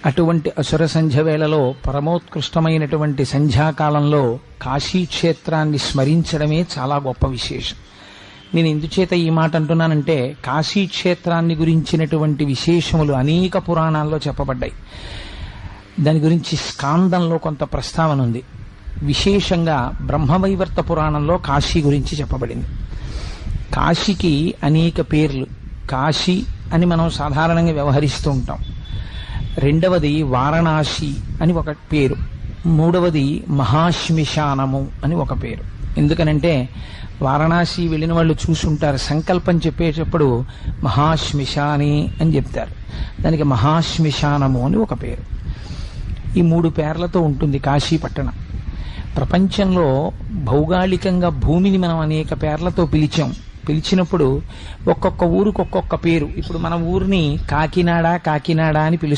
అటువంటి అసుర సంధ్య వేళలో పరమోత్కృష్టమైనటువంటి సంధ్యాకాలంలో కాశీక్షేత్రాన్ని స్మరించడమే చాలా గొప్ప విశేషం. నేను ఎందుచేత ఈ మాట అంటున్నానంటే, కాశీక్షేత్రాన్ని గురించినటువంటి విశేషములు అనేక పురాణాల్లో చెప్పబడ్డాయి. దాని గురించి స్కాందంలో కొంత ప్రస్తావన ఉంది. విశేషంగా బ్రహ్మవైవర్త పురాణంలో కాశీ గురించి చెప్పబడింది. కాశీకి అనేక పేర్లు. కాశీ అని మనం సాధారణంగా వ్యవహరిస్తూ ఉంటాం. రెండవది వారణాసి అని ఒక పేరు. మూడవది మహాశ్మశానము అని ఒక పేరు. ఎందుకనంటే వారణాసి వెళ్ళిన వాళ్ళు చూసుంటారు, సంకల్పం చెప్పేటప్పుడు మహాశ్మశాని అని చెప్తారు. దానికి మహాశ్మశానము అని ఒక పేరు. ఈ మూడు పేర్లతో ఉంటుంది కాశీ పట్టణం. ప్రపంచంలో భౌగోళికంగా భూమిని మనం అనేక పేర్లతో పిలిచినప్పుడు ఒక్కొక్క ఊరికి ఒక్కొక్క పేరు. ఇప్పుడు మన ఊరిని కాకినాడ అని పిలుస్తాం.